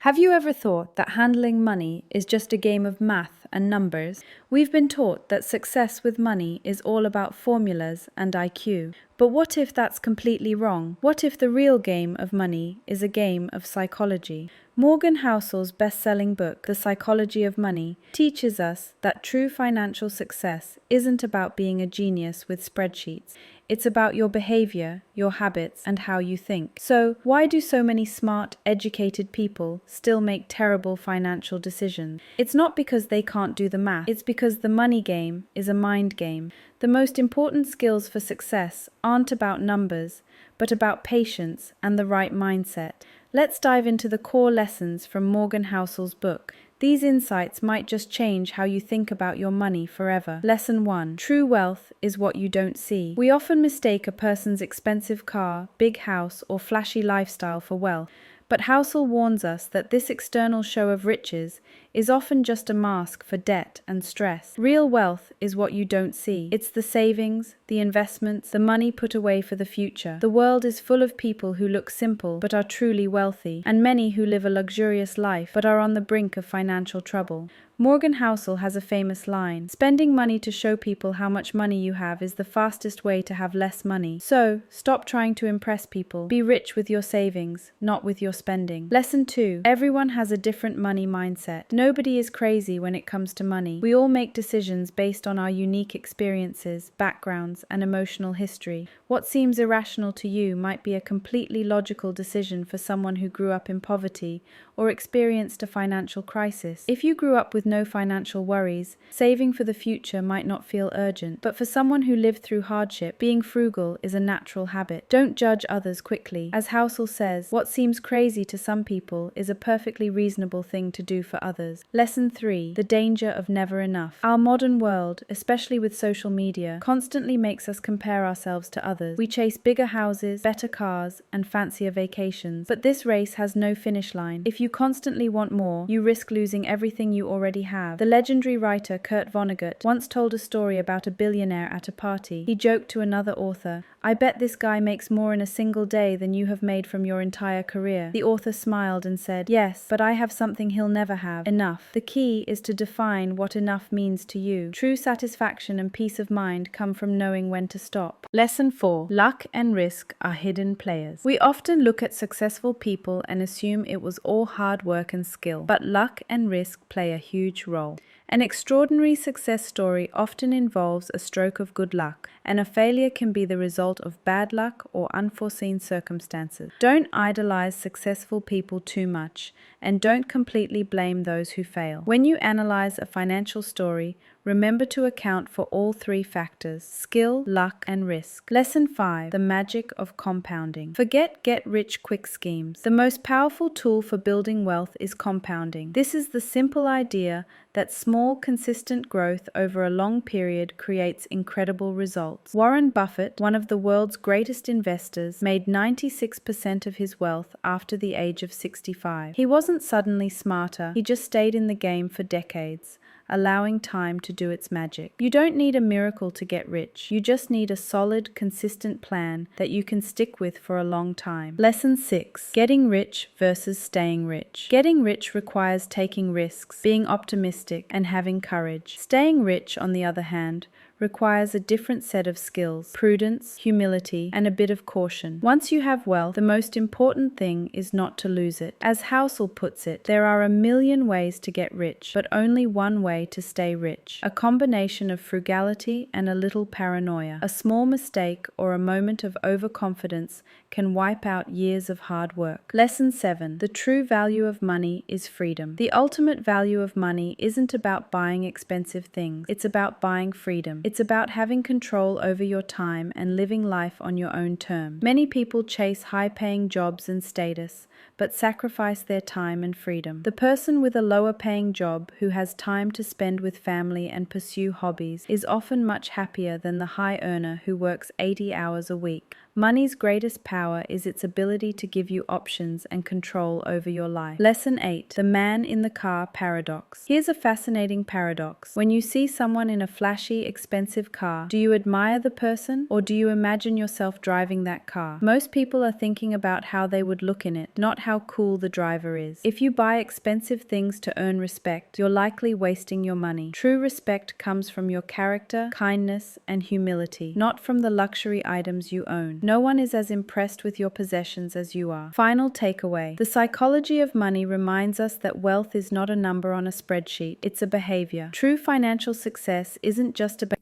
Have you ever thought that handling money is just a game of math and numbers? We've been taught that success with money is all about formulas and IQ. But what if that's completely wrong? What if the real game of money is a game of psychology? Morgan Housel's best-selling book, The Psychology of Money, teaches us that true financial success isn't about being a genius with spreadsheets. It's about your behavior, your habits, and how you think. So, why do so many smart, educated people still make terrible financial decisions? It's not because they can't do the math. It's because the money game is a mind game. The most important skills for success aren't about numbers, but about patience and the right mindset. Let's dive into the core lessons from Morgan Housel's book. These insights might just change how you think about your money forever. Lesson 1. True wealth is what you don't see. We often mistake a person's expensive car, big house, or flashy lifestyle for wealth. But Housel warns us that this external show of riches is often just a mask for debt and stress. Real wealth is what you don't see. It's the savings, the investments, the money put away for the future. The world is full of people who look simple but are truly wealthy, and many who live a luxurious life but are on the brink of financial trouble. Morgan Housel has a famous line: "Spending money to show people how much money you have is the fastest way to have less money. So, stop trying to impress people. Be rich with your savings, not with your spending." Lesson 2. Everyone has a different money mindset. Nobody is crazy when it comes to money. We all make decisions based on our unique experiences, backgrounds, and emotional history. What seems irrational to you might be a completely logical decision for someone who grew up in poverty or experienced a financial crisis. If you grew up with no financial worries, saving for the future might not feel urgent. But for someone who lived through hardship, being frugal is a natural habit. Don't judge others quickly. As Housel says, what seems crazy to some people is a perfectly reasonable thing to do for others. Lesson 3. The danger of never enough. Our modern world, especially with social media, constantly makes us compare ourselves to others. We chase bigger houses, better cars, and fancier vacations. But this race has no finish line. If you constantly want more, you risk losing everything you already have. The legendary writer Kurt Vonnegut once told a story about a billionaire at a party. He joked to another author, "I bet this guy makes more in a single day than you have made from your entire career." The author smiled and said, "Yes, but I have something he'll never have: enough." The key is to define what enough means to you. True satisfaction and peace of mind come from knowing when to stop. Lesson 4. Luck and risk are hidden players. We often look at successful people and assume it was all hard work and skill, but luck and risk play a huge role. An extraordinary success story often involves a stroke of good luck, and a failure can be the result of bad luck or unforeseen circumstances. Don't idolize successful people too much, and don't completely blame those who fail. When you analyze a financial story, remember to account for all three factors: skill, luck, and risk. Lesson 5. The magic of compounding. Forget get-rich-quick schemes. The most powerful tool for building wealth is compounding. This is the simple idea that small, consistent growth over a long period creates incredible results. Warren Buffett, one of the world's greatest investors, made 96% of his wealth after the age of 65. He wasn't suddenly smarter, he just stayed in the game for decades, allowing time to do its magic. You don't need a miracle to get rich. You just need a solid, consistent plan that you can stick with for a long time. Lesson 6. Getting rich versus staying rich. Getting rich requires taking risks, being optimistic, and having courage. Staying rich, on the other hand, requires a different set of skills: prudence, humility, and a bit of caution. Once you have wealth, the most important thing is not to lose it. As Housel puts it, there are a million ways to get rich, but only one way to stay rich: a combination of frugality and a little paranoia. A small mistake or a moment of overconfidence can wipe out years of hard work. Lesson 7. The true value of money is freedom. The ultimate value of money isn't about buying expensive things. It's about buying freedom. It's about having control over your time and living life on your own terms. Many people chase high-paying jobs and status, but sacrifice their time and freedom. The person with a lower-paying job who has time to spend with family and pursue hobbies is often much happier than the high earner who works 80 hours a week. Money's greatest power is its ability to give you options and control over your life. Lesson 8. The man in the car paradox. Here's a fascinating paradox. When you see someone in a flashy, expensive car, do you admire the person, or do you imagine yourself driving that car? Most people are thinking about how they would look in it, not not how cool the driver is. If you buy expensive things to earn respect, you're likely wasting your money. True respect comes from your character, kindness, and humility, not from the luxury items you own. No one is as impressed with your possessions as you are. Final takeaway. The psychology of money reminds us that wealth is not a number on a spreadsheet, it's a behavior. True financial success isn't just about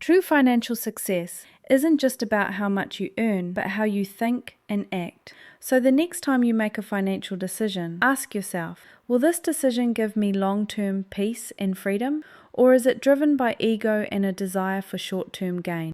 how much you earn, but how you think and act. So the next time you make a financial decision, ask yourself, will this decision give me long-term peace and freedom, or is it driven by ego and a desire for short-term gain?